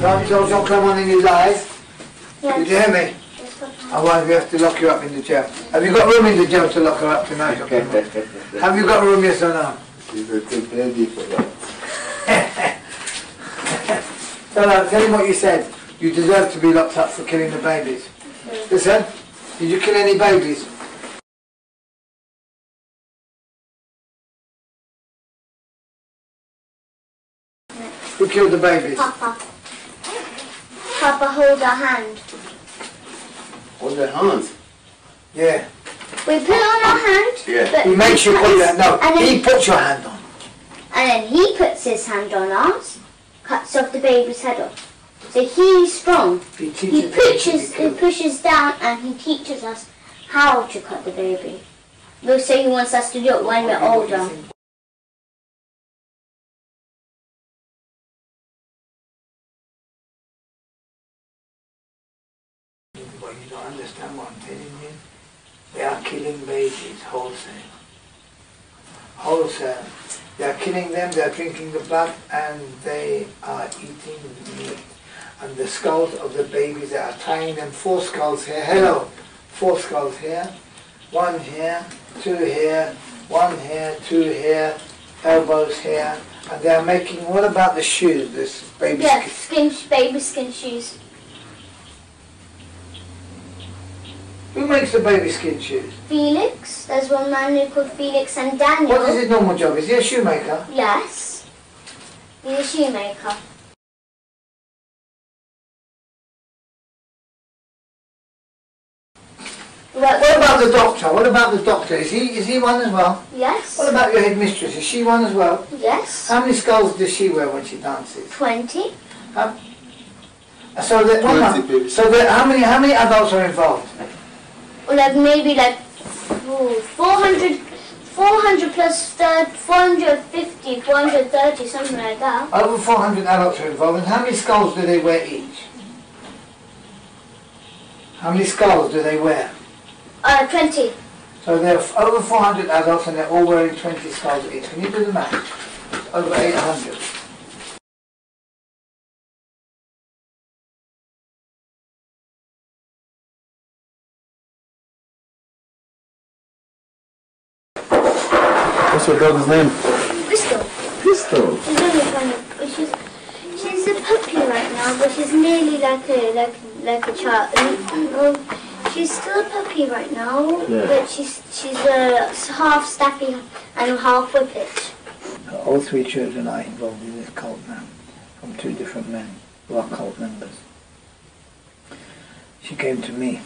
Don't come on in his eyes. Yes. Did you hear me? Otherwise we have to lock you up in the jail. Have you got room in the jail to lock her up tonight? Have you got room, yes or no? She's a good lady for that. Tell him what you said. You deserve to be locked up for killing the babies. Listen, did you kill any babies? Who killed the babies? Papa. Papa, hold our hand. Hold their hands? Yeah. We put it on our hand. Yeah. But He makes you put your, no, and then, he puts your hand on. And then he puts his hand on ours, cuts off the baby's head off. So he's strong. He pushes down and he teaches us how to cut the baby. We'll say he wants us to do it when we're older. But you don't understand what I'm telling you. They are killing babies wholesale. Wholesale. They are killing them, they are drinking the blood, and they are eating meat. And the skulls of the babies, they are tying them, 4 skulls here, hello, 4 skulls here, 1 here, 2 here, 1 here, 2 here, elbows here, and they are making, what about the shoes, this baby baby skin shoes. Who makes the baby skin shoes? Felix, there's one man who called Felix and Daniel. What is his normal job? Is he a shoemaker? Yes, he's a shoemaker. What about the doctor? What about the doctor? Is he one as well? Yes. What about your headmistress? Is she one as well? Yes. How many skulls does she wear when she dances? 20. So that how many adults are involved? Or like maybe like 400 plus 450, 430, something like that. Over 400 adults are involved. And how many skulls do they wear each? How many skulls do they wear? 20. So there are over 400 adults and they're all wearing 20 skulls each. Can you do the math? Over 800. What's your dog's name? Crystal. Crystal. She's really funny. She's a puppy right now, but she's nearly like a child. She's still a puppy right now, but she's half staffy and half whippet. All 3 children are involved in this cult now, from 2 different men who are cult members. She came to me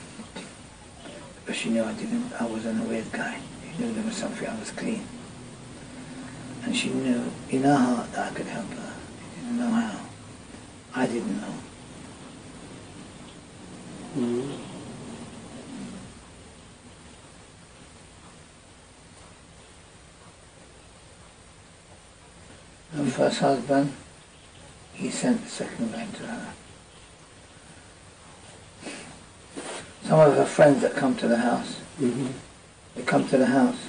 because she knew I wasn't a weird guy. She knew there was something, I was clean. And she knew in her heart that I could help her. She didn't know how. I didn't know. Her first husband, he sent the second man to her. Some of her friends that come to the house, they come to the house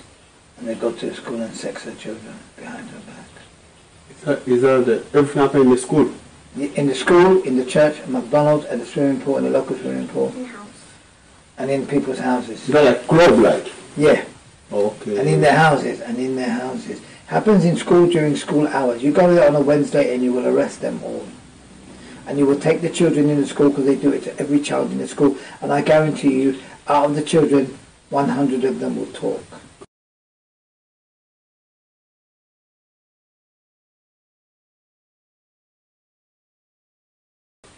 and they go to the school and sex her children behind her back. Is that everything happened in the school? In the school, in the church, at McDonald's, at the swimming pool, in the local swimming pool. In the house. And in people's houses. Is that like club like? Yeah. Okay. And in their houses, Happens in school during school hours. You go there on a Wednesday and you will arrest them all. And you will take the children in the school because they do it to every child in the school. And I guarantee you, out of the children, 100 of them will talk.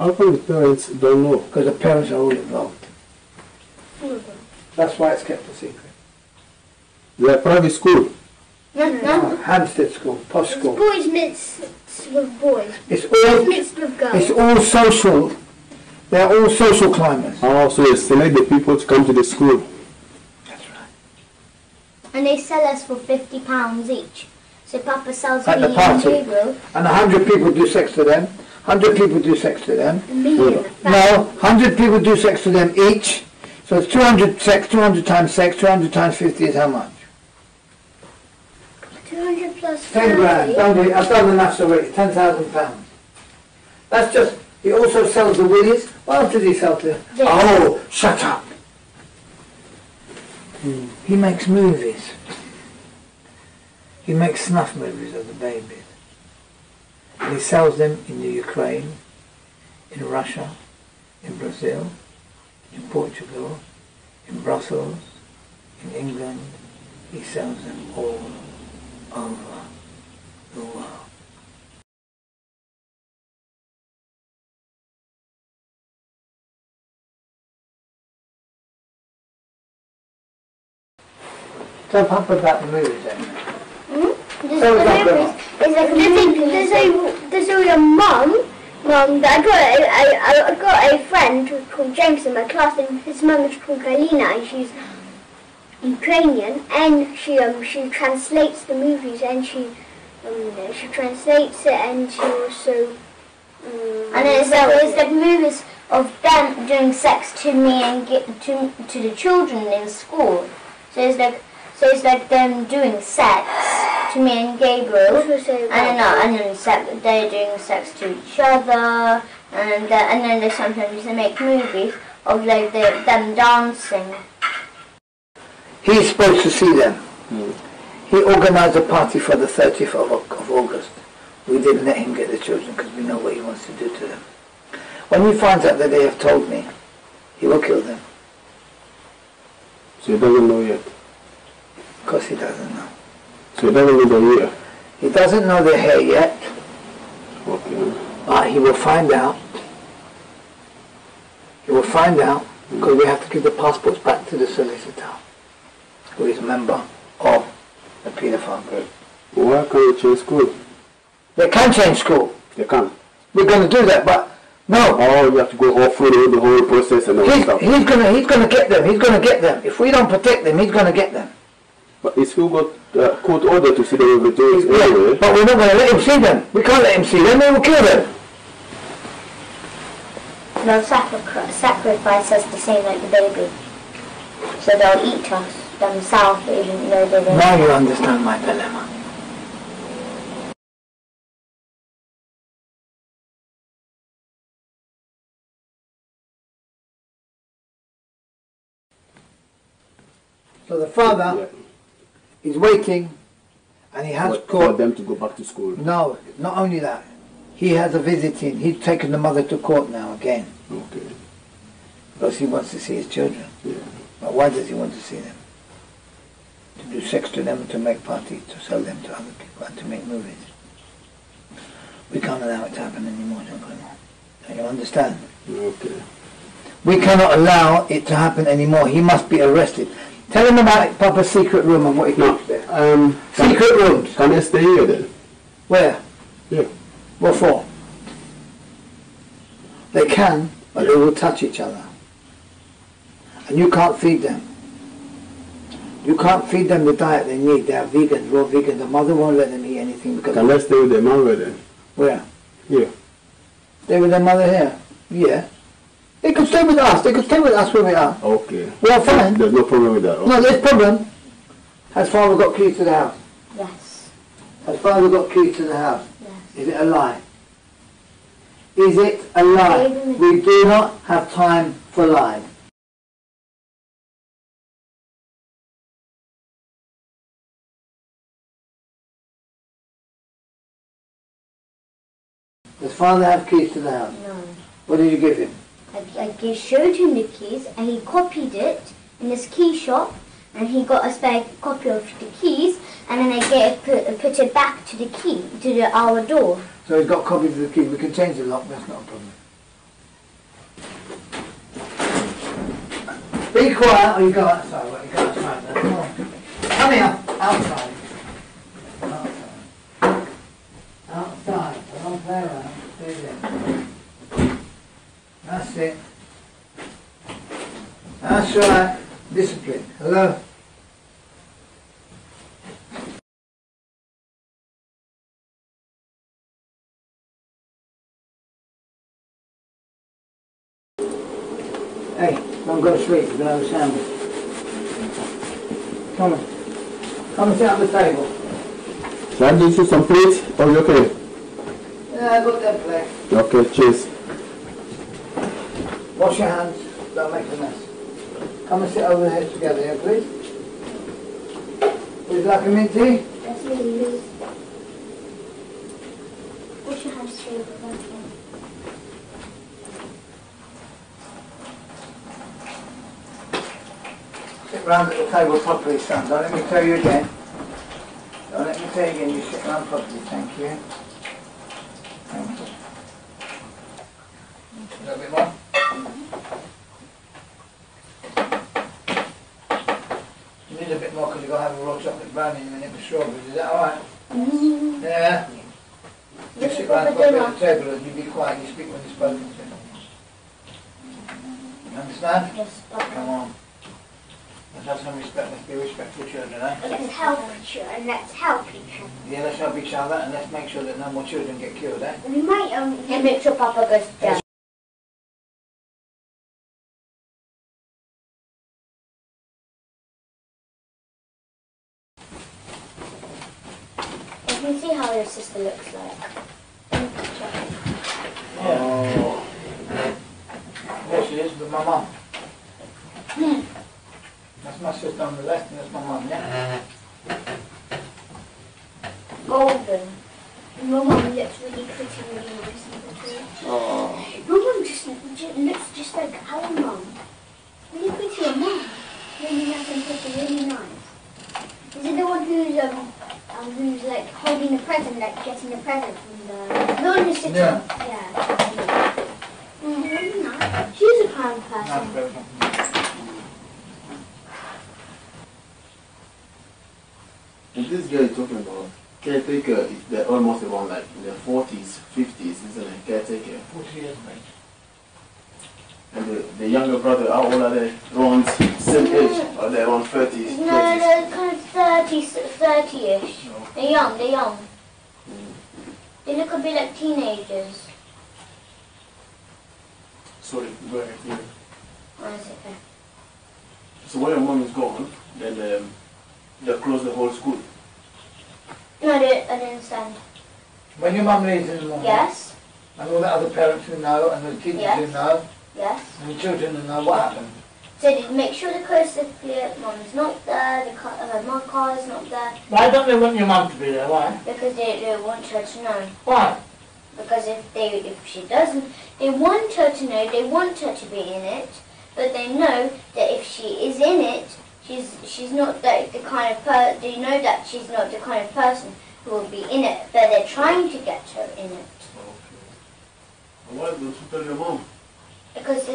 How come the parents don't know? Because the parents are all involved. That's why it's kept a secret. They're private school? No. Hampstead school, posh school. Boys mixed with boys. It's all mixed with girls. It's all social. They're all social climbers. Oh, so they select the people to come to the school. That's right. And they sell us for £50 each. So Papa sells At me the party. and Gabriel. And 100 people do sex to them. 100 people do sex to them. A million. No, 100 people do sex to them each. So it's 200 sex, 200 times sex, 200 times 50 is how much? 200 plus 10 grand. 30. I've done the maths already. £10,000. That's just He also sells the willies. What else does he sell to? Yes. Oh, shut up. He makes movies. He makes snuff movies of the babies. And he sells them in the Ukraine, in Russia, in Brazil, in Portugal, in Brussels, in England. He sells them all over the world. Tell Papa about the movies then. There's a mum that I got a friend called James in my class, and his mum is called Galina, and she's Ukrainian, and she translates the movies, and she translates it, and she also and there's the movies of them doing sex to me and to the children in school. So it's like them doing sex to me and Gabriel, and then they're doing sex to each other, and then they sometimes make movies of like them dancing. He's supposed to see them. He organised a party for the 30th of August. We didn't let him get the children because we know what he wants to do to them. When he finds out that they have told me, he will kill them. So he doesn't know yet? Of course he doesn't know. So he doesn't know the year? He doesn't know their hair yet. Okay. But he will find out. He will find out because we have to give the passports back to the solicitor, who is a member of the paedophile group. Why can't you change school? They can change school. They can. We're going to do that, but no. Oh, you have to go all through the whole process and all that stuff. He's going to get them. He's going to get them. If we don't protect them, he's going to get them. But he's still got court order to see them every day anyway. But we're not going to let him see them. We can't let him see them. They will kill them. They'll sacrifice us the same like the baby. So they'll eat us themselves even though they don't. Now you understand my dilemma. So the father is waiting, and he has for them to go back to school. No, not only that. He has a visiting. He's taken the mother to court now again. Okay. Because he wants to see his children. Yeah. But why does he want to see them? To do sex to them, to make parties, to sell them to other people, and to make movies. We can't allow it to happen anymore, don't you understand? Okay. We cannot allow it to happen anymore. He must be arrested. Tell him about Papa's secret room and what he keeps there. Secret rooms. Can they stay here then? Where? Yeah. What for? They can, but they will touch each other. And you can't feed them. You can't feed them the diet they need. They are vegan, raw vegan. The mother won't let them eat anything because... Can they stay with their mother then? Where? Here. Stay with their mother here? Yeah. They could stay with us. They could stay with us where we are. Okay. We are fine. There's no problem with that. Okay. No, there's problem. Has father got keys to the house? Yes. Has father got keys to the house? Yes. Is it a lie? Is it a lie? We do not have time for lies. Does father have keys to the house? No. What did you give him? I showed him the keys, and he copied it in his key shop, and he got a spare copy of the keys, and then I put it back to the key, to our door. So he's got copies of the keys. We can change the lock, that's not a problem. Be quiet or you go outside. Well, you go outside now. Come on. Come here. Outside. Outside. Outside. Don't play around. Stay there. That's it. That's right. Discipline. Hello. Hey, don't go to sleep. You're going to have a sandwich. Come on. Come and sit at the table. Shall I give you some plates? Or you okay? Yeah, I got that plate. Okay, cheers. Wash your hands, don't make a mess. Come and sit over here together here, please. Would you like a mint tea? Yes, please. Wash your hands too. Sit round at the table properly, son. Don't let me tell you again. Don't let me tell you again, you sit round properly, thank you. Thank you. A little bit more. You need a bit more because you're going to have a raw chocolate brownie in a minute with strawberries, is that alright? Yeah. You sit round properly at the table and you be quiet, you speak when you're spoken to. You understand? Yes, Papa. Come on. Let's have some respect, let's be respectful children, eh? Let's help each other and let's help each other. Yeah, let's help each other and let's make sure that no more children get killed, eh? We might and make sure Papa goes down. You can see how your sister looks like. Oh. There she is, with my mum. That's my sister on the left and that's my mum, yeah? Golden. Your mum looks really pretty, really nice and pretty. Oh. Your mum just looks just like our mum. Really pretty, your mum. Really nice and pretty, really nice. Is it the one who's like holding the present, like getting the present from the... The one who's sitting? Yeah. Really nice. She's a kind person. Nice person. And this girl you're talking about, caretaker, they're almost around like in their 40s, 50s, isn't it? Caretaker. 40 years, mate. And the younger brother, how old are they? Around same age? Or they're around 30s? No, 30s? they're kind of 30-ish. No. They're young. They look a bit like teenagers. Sorry, go ahead. Yeah. Oh, it's okay. So when your mom is gone, then they close the whole school. No, I didn't understand. When your mum leaves in the morning, Yes, and all the other parents who know, and the teachers Yes. who know, yes. and the children who know what happened. So they make sure the coast is clear, Mum's not there, my car is not there, Why don't they want your mum to be there? Why? because they want her to know. Why? Because if she doesn't, they want her to know, they want her to be in it, but they know that if she is in it, she's not the kind of they know that she's not the kind of person who will be in it, but they're trying to get her in it. Okay. Why don't you tell your mom? Because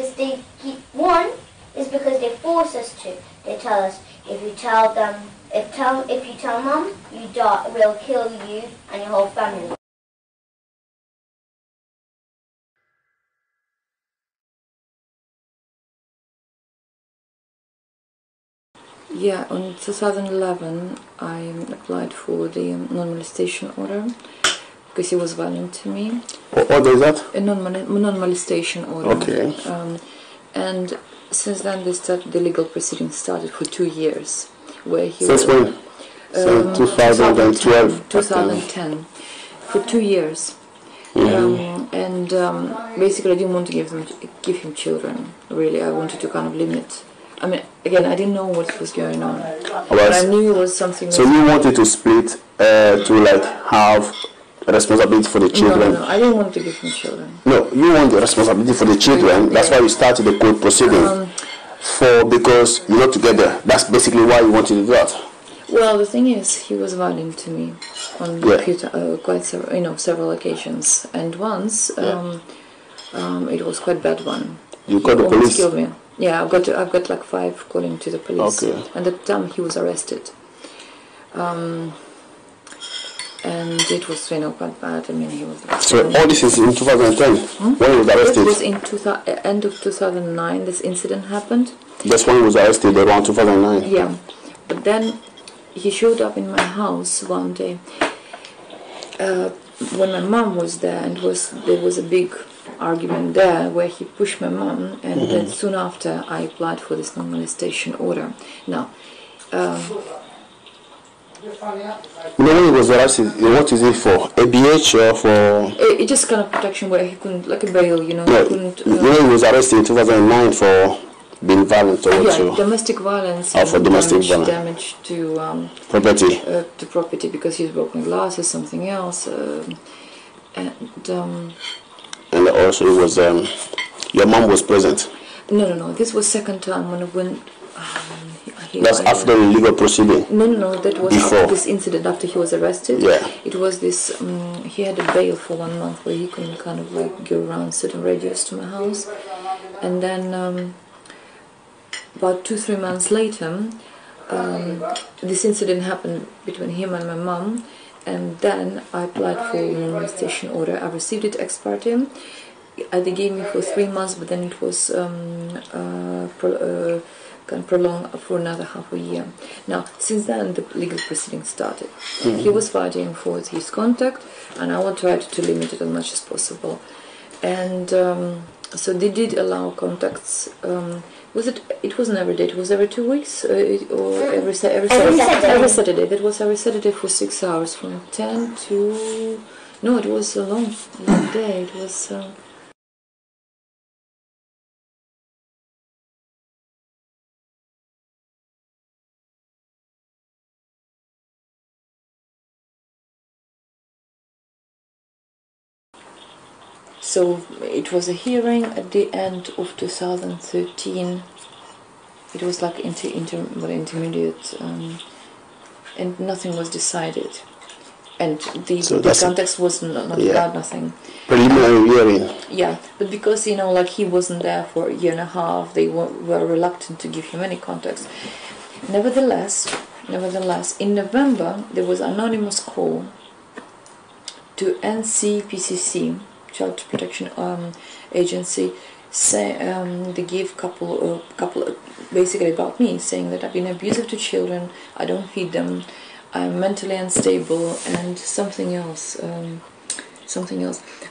one is because they force us to. They tell us if you tell them, if you tell Mum, you die. We'll kill you and your whole family. Yeah, in 2011 I applied for the non-molestation order because he was violent to me. What is that? A non-molestation order. Okay. And since then the legal proceedings started for 2 years. Where he Since was, when? Since 2012? 2010. For 2 years. Basically I didn't want to give him children, really. I wanted to kind of limit. I mean, again, I didn't know what was going on. But I knew it was something... So you wanted to split to like have responsibility for the children? No, I didn't want to give him children. No, you want the responsibility for the children. That's why you started the court proceeding. Because you're not together. That's basically why you wanted to do that. Well, the thing is, he was violent to me on several occasions, and once it was quite bad one. You called the police? Killed me. Yeah, I've got like 5 calling to the police. Okay. And at the time he was arrested. And it was quite bad. I mean, he was. So all this is in 2010 when he was arrested. It was in end of 2009. This incident happened. That's when he was arrested, around 2009. Yeah, but then he showed up in my house one day when my mom was there, and there was a big argument there where he pushed my mom, and then soon after I applied for this non-molestation order. Now, You know, when he was arrested, what is it for? ABH or for? It just kind of protection where he couldn't, like a bail, you know. No, he couldn't. you know, he was arrested in 2009 for being violent towards you. Domestic violence. For domestic violence. Damage to property. To property because he's broken glasses, something else, and also it was your mom was present. No. This was second time when. That's after the legal proceeding. No. That was before after this incident. After he was arrested. Yeah. It was this. He had a bail for 1 month where he couldn't kind of like go around certain radius to my house, and then about 2-3 months later, this incident happened between him and my mom, and then I applied for an arrestation order. I received it ex parte. They gave me for 3 months, but then it was can prolong for another half a year. Now, since then, the legal proceedings started. He was fighting for his contact, and I will try to limit it as much as possible. And so they did allow contacts. It wasn't every day. It was every 2 weeks, or every Saturday. Every Saturday. That was every Saturday for 6 hours, from 10 to. No, it was a long day. It was. So it was a hearing at the end of 2013. It was like intermediate, and nothing was decided. And the context was not about nothing. Preliminary hearing. Yeah, but because like he wasn't there for a year and a half, they were reluctant to give him any context. Nevertheless, in November there was an anonymous call to NCPCC, Child Protection Agency. They gave couple basically about me, saying that I've been abusive to children, I don't feed them, I'm mentally unstable, and something else.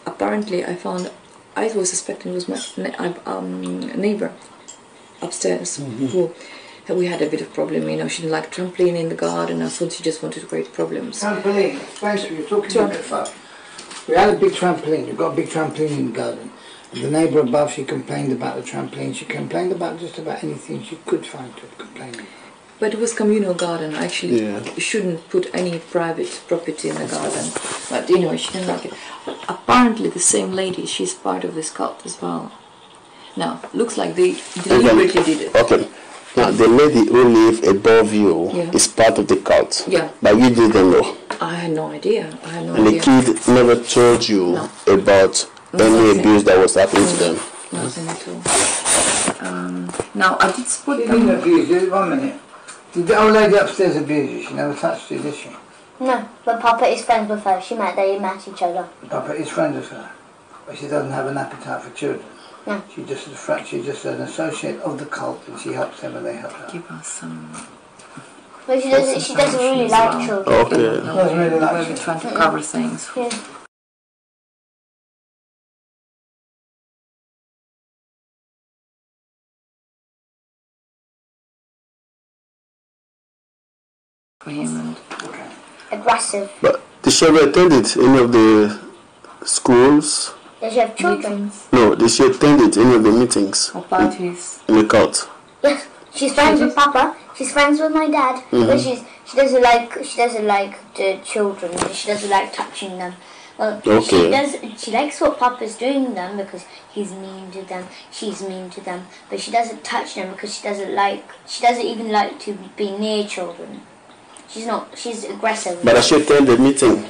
Apparently, I was suspecting it was my neighbor upstairs, who we had a bit of problem. She didn't like trampoline in the garden. I thought she just wanted to create problems. Trampoline. Explain to me. You're talking a bit fast. We had a big trampoline. We've got a big trampoline in the garden. And the neighbour above, she complained about the trampoline. She complained about just about anything she could find to complain about. But it was communal garden. I actually shouldn't put any private property in the garden. But anyway, she didn't like it. Apparently, the same lady, she's part of this cult as well. Now, looks like they deliberately did it. Okay. Now, the lady who lives above you is part of the cult. Yeah. But you didn't know. I had no idea. And the kid never told you about any abuse that was happening to them. Nothing at all. Now, I did spot them. She didn't abuse you. 1 minute. Did the old lady upstairs abuse you? She never touched you, did she? No, but Papa is friends with her. They met each other. Papa is friends with her, but she doesn't have an appetite for children. No. She's just an associate of the cult, and she helps them and they help her. Give us some. But she doesn't really like children. Okay. Doesn't really like We're children. trying to cover things. Yeah. For him and Aggressive. But did she ever attend any of the schools? Does she have children? meetings No, did she attend any of the meetings or parties. in the cult? Yes. She's friends with Papa. She's friends with my dad. But she doesn't like the children. She doesn't like touching them. Well, she likes what Papa's doing to them because he's mean to them. She's mean to them, but she doesn't touch them because she doesn't even like to be near children. She's aggressive. But does she attend the meeting?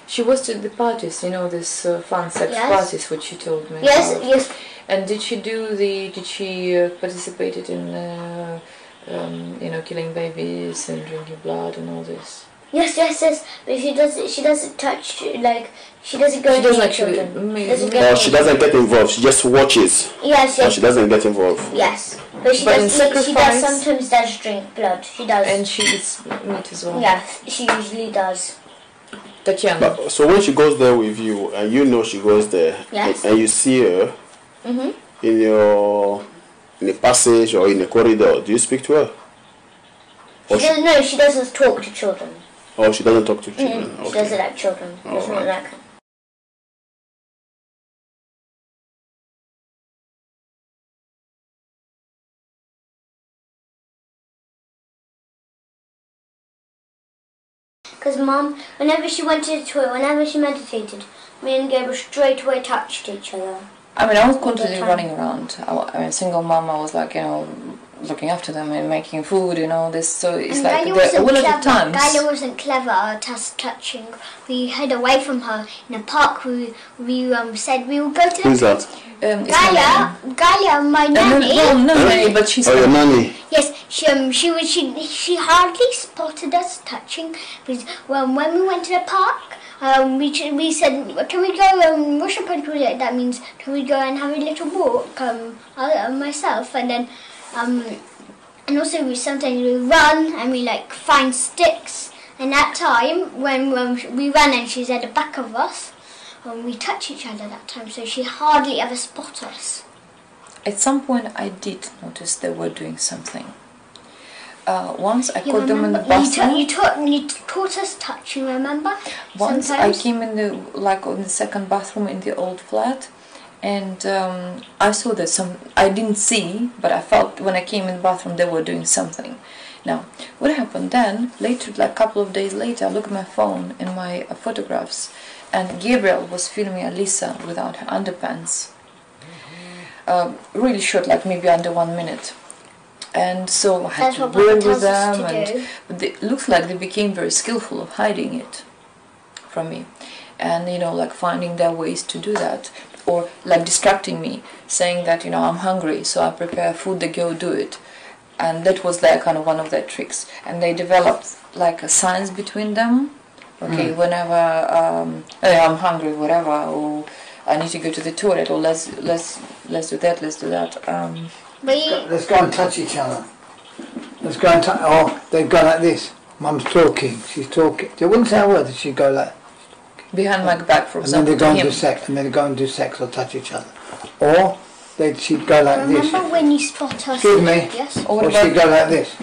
She was to the parties, this fun sex parties, which she told me. Yes, about. yes. And did she participated in, killing babies and drinking blood and all this? Yes. But she doesn't touch, she doesn't go near children. She doesn't get involved. She just watches. Yes. Or she doesn't get involved. Yes. But she sometimes does drink blood. She does. And she eats meat as well. Yes, she usually does. Tatiana. So when she goes there with you, and she goes there, and you see her in a passage or in a corridor, do you speak to her? Or She doesn't know. She doesn't talk to children. Oh, she doesn't talk to children. She doesn't like children. She doesn't Alright. like them. Because Mum, whenever she went to the toilet, whenever she meditated, me and Gabriel straight away touched each other. I mean, I was constantly running around. I'm a single mum. I was like, looking after them and making food and all this. So it's And like Galia all of the wasn't times. clever. Galia wasn't clever at us touching. We hid away from her in a park. We said we would go to. Who's that? It's my nanny. Galia, my nanny. No, nanny, but she's. Oh, your nanny. Yes, she hardly spotted us touching. Because when we went to the park, we said, can we go wash up and toilet? That means, can we go and have a little walk? Myself and then. And also sometimes we run and we like find sticks. And that time when we ran and she's at the back of us, we touch each other that time. So she hardly ever spot us. At some point, I did notice they were doing something. Once I caught them in the bathroom. You taught us touching. Remember? Once Sometimes. I came in the second bathroom in the old flat. And I saw that I didn't see, but I felt when I came in the bathroom they were doing something. Now, what happened then, later, like a couple of days later, I look at my phone and my photographs, and Gabriel was filming Alisa without her underpants. Really short, like maybe under 1 minute. And so I had to work with them, but it looks like they became very skillful of hiding it from me. And, like finding their ways to do that. Or like distracting me, saying that, I'm hungry, so I prepare food, they go do it. And that was their kind of one of their tricks. And they developed like a science between them. Okay, whenever I'm hungry, whatever, or I need to go to the toilet, or let's do that, let's do that. Let's go and touch each other. Let's go and touch. Oh, they go like this. Mum's talking. She's talking. They wouldn't say a word. She'd go like. Behind my back, for example. And then they go and do sex. And then they go and do sex or touch each other. Or she'd go like this. Remember when you spot us? Excuse me. Yes. Or she'd go like this.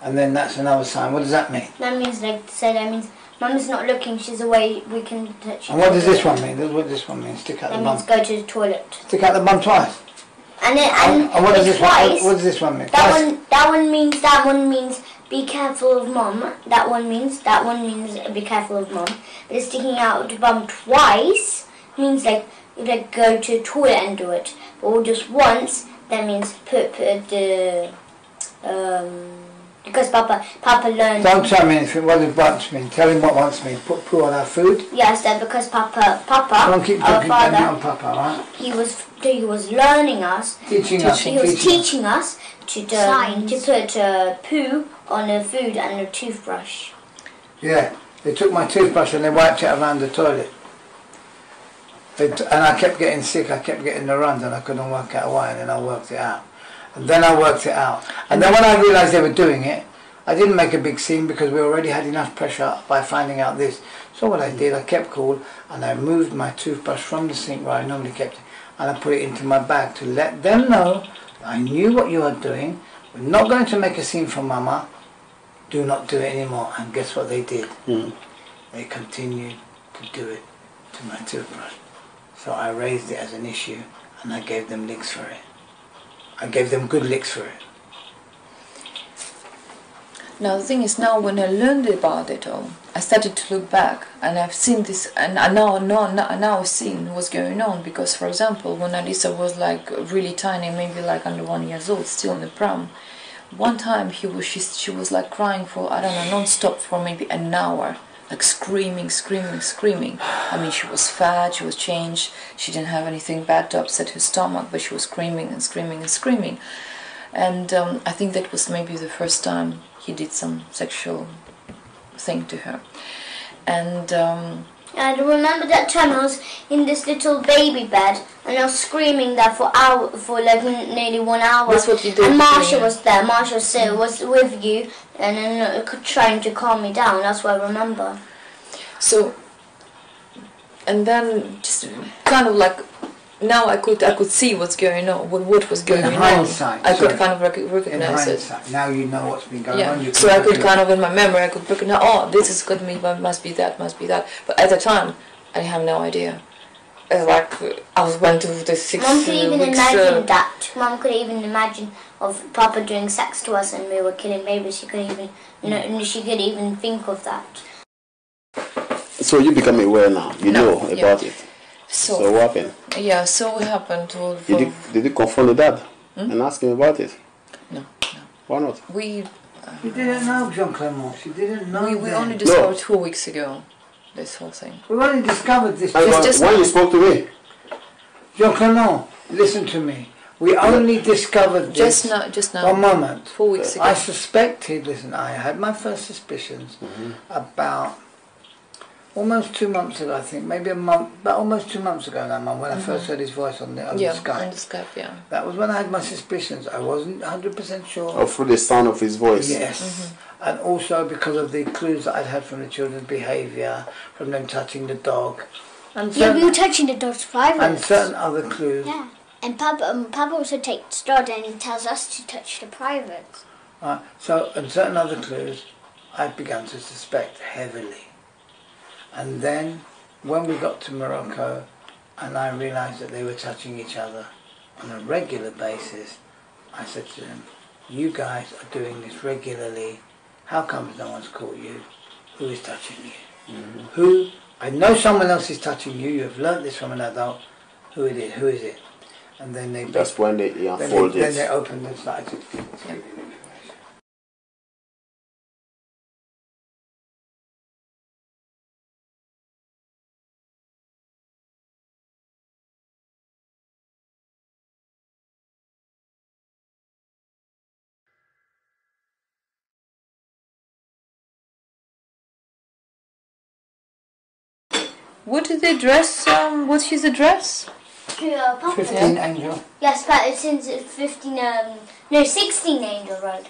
And then that's another sign. What does that mean? That means that means Mum's not looking. She's away. We can touch. And what does this one mean? What does this one mean? Stick out the That bum. means go to the toilet. Stick out the bum twice. And what does this twice, one? What does this one mean? That one means be careful of Mum. That one means be careful of Mum. But sticking out the bum twice means like go to the toilet and do it. Or just once, that means put the because Papa learned. Don't tell me anything. What does once mean? Tell him what once means. Put poo on our food. Yes, that because Papa, Don't keep our talking father, on Papa, right? he was learning us. Teaching us. He was teaching us to put poo on the food and a toothbrush. Yeah, they took my toothbrush and they wiped it around the toilet. And I kept getting sick, I kept getting the runs and I couldn't work out why, and then I worked it out. And then I worked it out. And then when I realised they were doing it, I didn't make a big scene because we already had enough pressure by finding out this. So what I did, I kept cool and I moved my toothbrush from the sink where I normally kept it and I put it into my bag to let them know I knew what you are doing. We're not going to make a scene for Mama. Do not do it anymore. And guess what they did? They continued to do it to my toothbrush. So I raised it as an issue and I gave them licks for it. I gave them good licks for it. Now the thing is, now when I learned about it all, I started to look back and I've seen this, and I now I've seen what's going on. Because for example, when Alisa was like really tiny, maybe like under 1 year old, still in the pram, one time she was like crying for, I don't know, non-stop for maybe an hour, like screaming. I mean, she was fat, she was changed, she didn't have anything bad to upset her stomach, but she was screaming. And I think that was maybe the first time he did some sexual thing to her. And I remember that time I was in this little baby bed and I was screaming there for like nearly 1 hour. That's what you did. And Marsha was there. Marsha was with you and then trying to calm me down. That's what I remember. So, and then just kind of like now I could see what's going on, what was going on. Hindsight, I could sorry. kind of In recognize it. hindsight, now you know what's been going on. Yeah. You So I could can kind of in my memory I could recognize. Oh, this is good. Me, must be that. But at the time, I have no idea. Like I was went to the 6 Mum could even weeks, imagine that. Mum could even imagine of Papa doing sex to us and we were killing babies. She could even, she could even think of that. So you become aware now. You know about it. So what happened? Yeah. So what happened to? Did you confront the dad and ask him about it? No. Why not? You didn't know, Jean Clement. You didn't know. We only discovered 2 weeks ago. This whole thing. We've only discovered this. When you spoke to me? Jean Clement, listen to me. We only discovered this. Just now. 1 moment. 4 weeks ago. I suspected, I had my first suspicions about almost 2 months ago, I think, maybe a month, but almost 2 months ago now, Mum, when I first heard his voice on the Skype. On the Skype, yeah. That was when I had my suspicions. I wasn't 100% sure. Oh, through the sound of his voice? Yes. And also because of the clues that I'd had from the children's behaviour, from them touching the dog. And Yeah, we were touching the dog's private. and certain other clues. Yeah. And Papa also takes Dodd and he tells us to touch the privates. And certain other clues I began to suspect heavily. And then when we got to Morocco and I realised that they were touching each other on a regular basis, I said to them, you guys are doing this regularly. How come no one's caught you? Who is touching you? Who? I know someone else is touching you. You have learnt this from an adult. Who it is? Who is it? And then they. That's when they unfolded. Then they opened and started to give you information. What is the address? What's his address? Papa. 15 Angel. Yes, but it's in 16 Angel Road.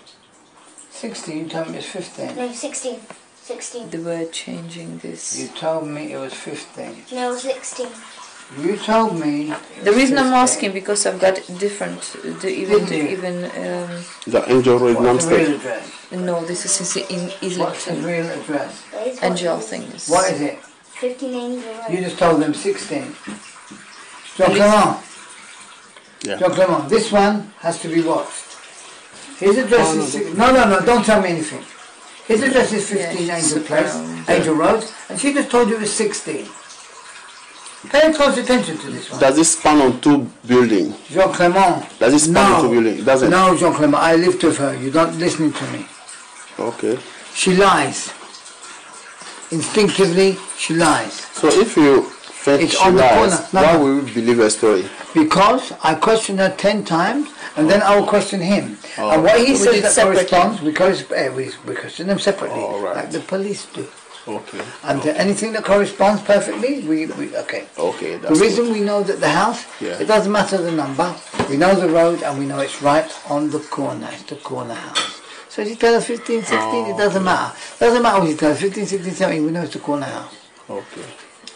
16, you told me it's 15. No, 16. 16. They were changing this. You told me it was 15. No, 16. You told me... The reason I'm asking because I've got different, Did you? The Angel Road, What's the real Hampstead. address? no, this is in What's the Islington. real address? That is Angel it is. things. What is it? 15 Angel Road. You just told them 16. Jean Clement. Yeah. Jean Clement, this one has to be watched. His address is... No, don't tell me anything. His address is 15 Yeah, Angel Place, Angel Road, and she just told you it was 16. Pay close attention to this one. Does this span on 2 buildings? Jean Clement. Does it span on 2 buildings? It doesn't? No, Jean Clement, I lived with her. You're not listening to me. Okay. She lies. Instinctively, she lies. So if you think It's she on the lies, corner. No, why no. will you believe her story? Because I question her 10 times, and then I will question him. Oh. And what he We says did that separately. corresponds, we question them separately, Oh, right. like the police do. Okay. And anything that corresponds perfectly, we okay. Okay, The that's reason we know that the house, Yeah. it doesn't matter the number, we know the road and we know it's right on the corner, it's the corner house. So if you tell us 15, 16, it doesn't matter. Doesn't matter what you tell us, 15, 16, 17, we know it's the corner house. Okay.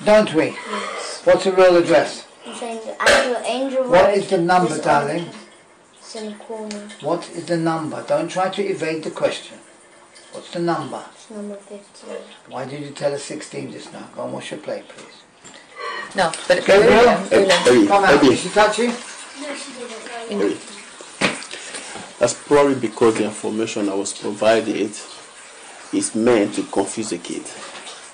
Don't we? Yes. What's the real address? I'm saying Angel Road. What is the number, is on- darling? It's in the corner. What is the number? Don't try to evade the question. What's the number? It's number 15. Why did you tell us 16 just now? Go and wash your plate, please. No, but Gabriel? Come out. Eddie. Did she touch you? No, she didn't. That's probably because the information that was provided is meant to confuse the kid.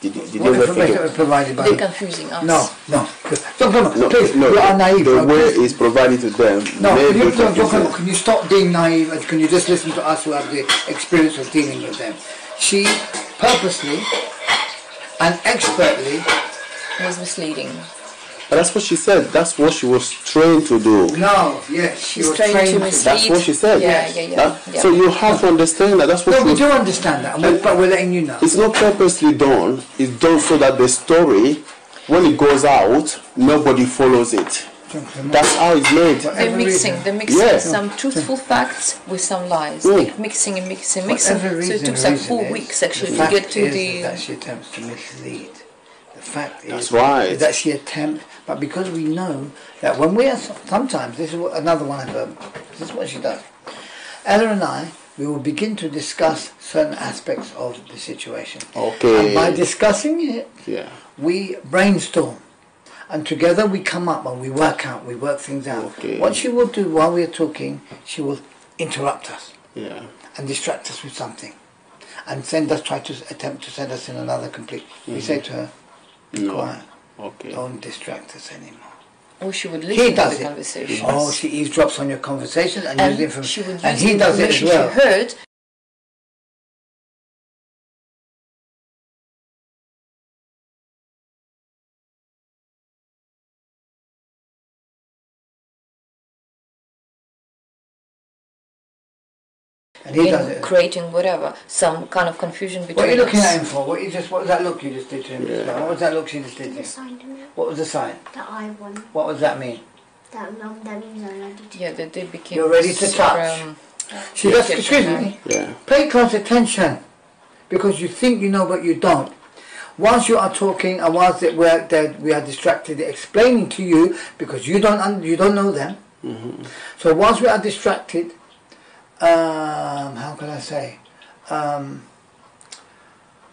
Did What you ever information think was provided by they're you? confusing us. No. No, Please, no, you are naive. the no, way please. it's provided to them No, may can be you, confusing. can you stop being naive and can you just listen to us who have the experience of dealing with them? She purposely and expertly... Was misleading. But that's what she said. That's what she was trained to do. No, yes, she She's was trying trained to to... mislead. That's what she said. Yeah. That- So you have to understand that. That's what No, she we was. do understand that, but we're letting you know. It's not purposely done. It's done so that the story, when it goes out, nobody follows it. That's how it's made. They're mixing Yeah. some truthful facts with some lies. Mm. Like mixing. Whatever So reason it took the like reason 4 is, weeks actually the to get fact to is the. that she attempts to mislead. The fact That's is right. that she attempts But because we know that when we are, sometimes, this is another one of her, this is what she does. Ella and I, we will begin to discuss certain aspects of the situation. Okay. And by discussing it, Yeah. we brainstorm. And together we come up and we work things out. Okay. What she will do while we are talking, she will interrupt us. Yeah. And distract us with something. And try to attempt to send us in another complete. We say to her, be No. quiet. Okay. Don't distract us anymore. Or she would He listen to does the it. conversation. Oh, she eavesdrops on your conversation and uses And information. she would use And he the does it as information well. she heard. And he does In it. creating whatever, some kind of confusion between What are you looking us. at him for? What was that look you just did to him? just now? What was that look she just did to The him? sign to me. What was the sign? That I won. What does that mean? That means I'm ready to. Yeah, they became. You're ready to touch. She does, excuse me, Yeah. pay close attention, because you think you know but you don't. Whilst you are talking and whilst we are distracted explaining to you, because you don't know them. So whilst we are distracted, how can I say?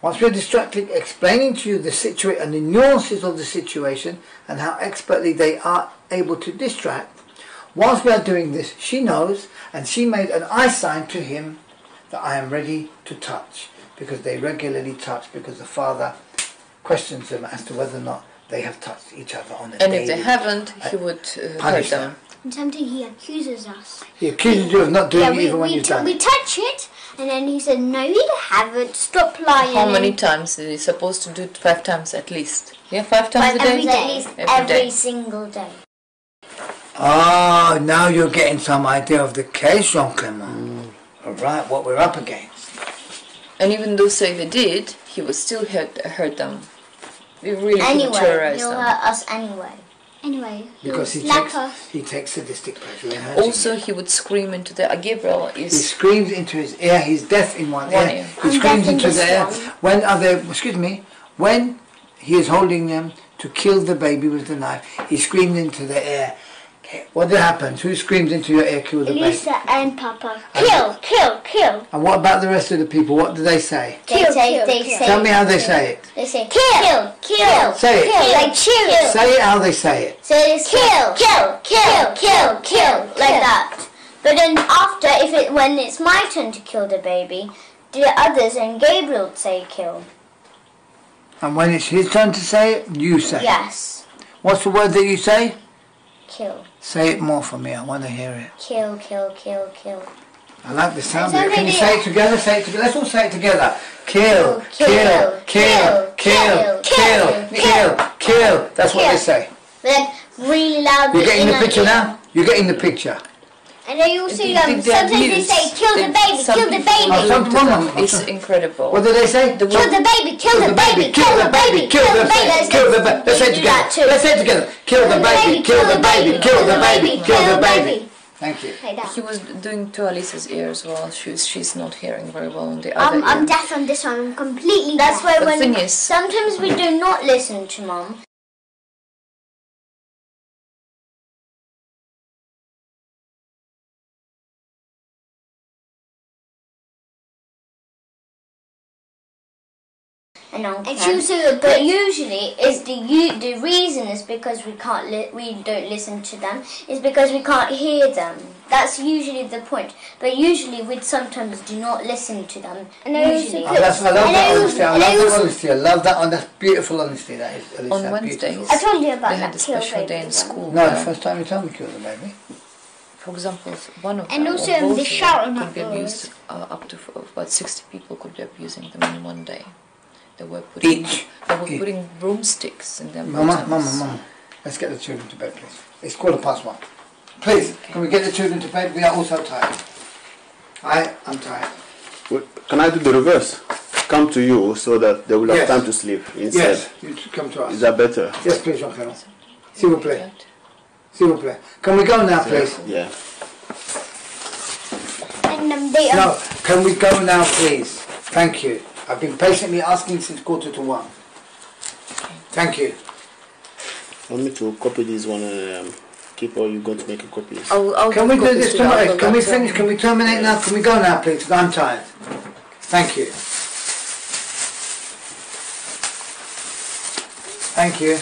Whilst we are distracted explaining to you the situation and the nuances of the situation and how expertly they are able to distract, whilst we are doing this, she knows, and she made an eye sign to him that I am ready to touch, because they regularly touch, because the father questions them as to whether or not they have touched each other on a And daily. if they haven't, he would hurt punish them. And something he accuses us. He accuses you of not doing it even when you've done we it. touch it, and then he said, no, you haven't. Stop lying. How many times is he supposed to do it? 5 times at least. Yeah, 5 times a day? Every day. Every day. Every single day. Ah, now you're getting some idea of the case, Jean-Clément. All right, what we're up against. And even though say they did, he would still hurt them. We really couldn't Anyway, terrorize he'll them. hurt us anyway. Anyway, Because he'll he takes sadistic pleasure in hurting Also, you. he would scream into the... Gabriel He is... screams into his ear. He's deaf in one ear. ear. He I'm screams deaf in into this the ear. one. When he is holding them to kill the baby with the knife, he screams into the ear. What happens? Who screams into your ear, kill the baby? Lisa and Papa. Kill, kill, kill. And what about the rest of the people? What do they say? They say, Tell me how they say it. They say, kill, kill, Say it. kill, like chew. Say it how they say it. So it's kill, kill, like that. But then after, when it's my turn to kill the baby, the others and Gabriel would say kill. And when it's his turn to say it, you say it. Yes, What's the word that you say? kill, Say it more for me. I want to hear it. kill, kill, kill, kill. I like the sound of It's it. Can you already- say it together? Say it together. Let's all say it together. Kill, Kill, kill, kill, kill, kill, kill, kill. That's what they say. But then really loud. You're getting the in picture ear. now? You're getting the picture. And then you see They- they sometimes they abuse. say kill the baby, Some kill the people baby. Oh, some- do one that. moment. It's incredible. What do they say? The Kill the baby, kill the baby, kill the baby, kill the baby. Kill the baby. Let's say it Do that together. Let's say it together. Kill the baby, kill the baby, kill the baby, kill the baby. Thank you. Like that. He was doing to Alice's ear as well. She's not hearing very well on the other ear. I'm deaf on this one. I'm completely. That's why The when thing is- sometimes we do not listen to Mom. And but usually is the reason is because we can't we don't listen to them is because we can't hear them. That's usually the point. But usually we sometimes do not listen to them. And usually, I love that honesty. I love that honesty. I love that. That's beautiful honesty. That is. Elise, On that's Wednesdays, beautiful. I told you about they that had a kill special day baby in one. school. No, the where, first time you told me kill the baby. for example, one of And them, also or both the of shower them not could be always. abused up to about 60 people could be abusing them in one day. They were putting Each. putting broomsticks in their Mama, bottoms. Mama. Let's get the children to bed, please. It's 1:15. Please, can we get the children to bed? We are all so tired. I'm tired. Wait, can I do the reverse? Come to you so that they will have Yes. time to sleep instead. Yes, you come to us. Is that better? Yes, please, Jean-Claude. S'il vous plaît. S'il vous plaît. Can we go now, please? Yeah. And they No, can we go now, please? Thank you. I've been patiently asking since 1:45. Thank you. Want me to copy this one and keep, or you going to make a copy? Can we do this tomorrow? Can we finish? Can we terminate now? Can we go now, please? Because I'm tired. Thank you. Thank you.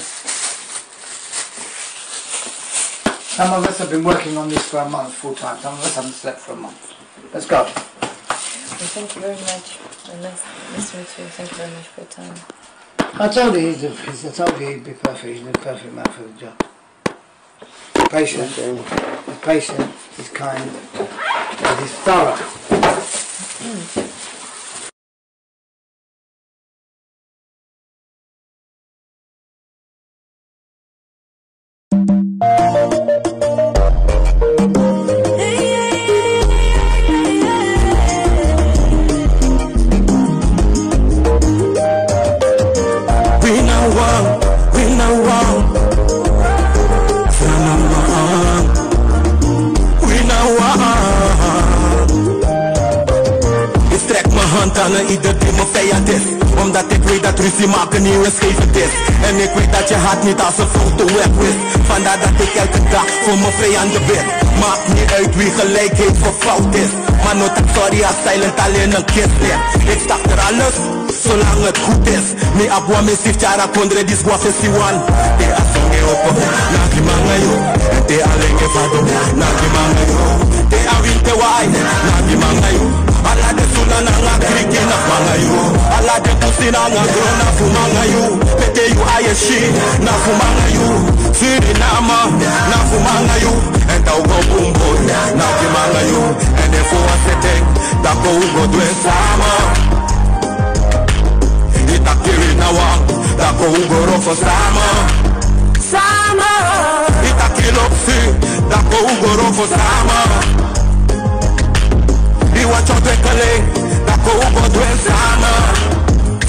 Some of us have been working on this for a month full time. Some of us haven't slept for a month. Let's go. Well, thank you very much. Nice to meet you. Thank you very much for your time. I told you he'd be perfect. He's the perfect man for the job. Patient. He's patient. He's kind. And he's thorough. Ieder die me vijand is, omdat ik weet dat ruzie maken niet wensgevend is. En ik weet dat je hart niet als een foto wegwist. Vandaar dat ik elke dag voor mijn vijanden bid. Maakt niet uit wie gelijk heeft voor fout is. Maar nooit een sorry als silent alleen een kiss leert. Ik sta er alles, zolang het goed is. Mi abwa me sif chara kondre dis gwa festiwan. Te asonge opo, na kimanga yo. En te alenge fado, na kimanga yo. Te awinte wai, na kimanga yo. Ala de sula na nga kriki na fanga yo. Ala de pusi na nga gro na fumanga yo. Pete you aye shi na fumanga yo. Siri nama na fumanga yo. En tau go bumbo na fumanga yo. En de fuwa seteng da go go dwe sama. Ita kiri na wang da go go rofo sama. Sama. Ita kilopsi da go go rofo sama. Iwa chote kale, dako ugo dwen sama.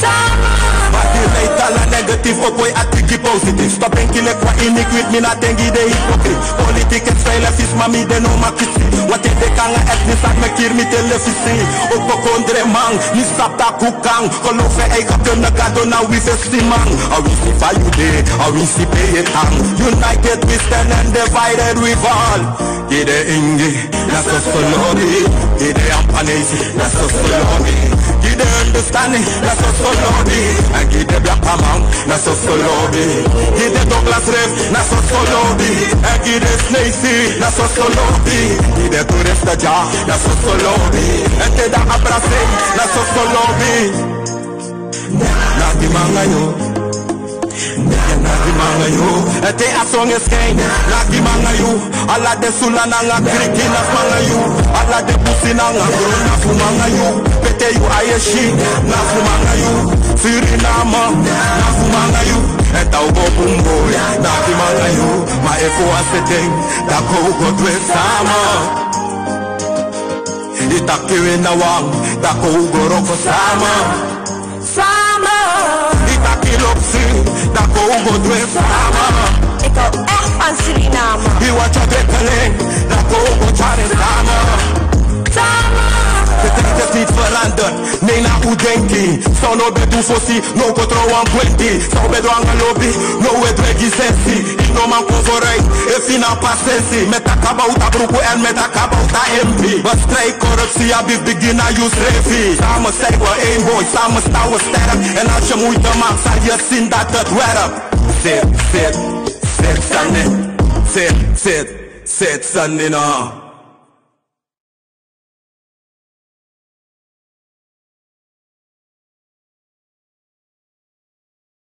Sama. Maar die leidt alle negatief op, wij atiki positief. Stop en kile kwa iniquit, mina tengi de hypocriet. Politiek en stijlef is mami de no makisi. Wat je de kanga etnis at me kier mi televisie. Ook bekondre man, ni sap da kukang. Geloof je eigen kunnen gado na wie festimang. Al wie si value day, al wie si pay it hang. United we stand and divided we fall. Gide ingi, na so lobby. Gide ampanesi, na so lobby. Gide understanding, na so lobby. And gide black amount, na so lobby. Gide Douglas Rev, na so lobby. And gide Snacy, na so lobby. Gide tourista ja, na so lobby. And te da abrase, na so lobby. Na di manga yo. Nagi manga yo, ete asong eskeng. Nagi manga yo, ala de sula nanga kriki na manga yo, ala de pusi nanga gro na fumanga yo. Pete you ayeshi na fumanga yo, siri nama na fumanga yo. Eta ugo bumbo nagi manga yo, ma efo aseteng dako ugo dwe sama. Itakiri na wang dako ugo roko sama. Sama. Itakilopsi dako ugo dwe sama. Ik hou echt van Suriname. Iwa chote kale dako ugo chare sama. Sama. De tijd is niet veranderd, nee na hoe denk je? Zou no bedu fosi, no control 120. Zou bedu angelobi, no we dregi sensi. Ik no man kon vooruit, if je na pasensi. Met a kabouta broeko en met a kabouta MP. We strijd corruptie, ja big begin aan use refi. Samen zijn we één boy, samen staan we sterk. En als je moeite maakt, zal je zien dat het werkt. Zit, Sunday. Zit, Sunday nou.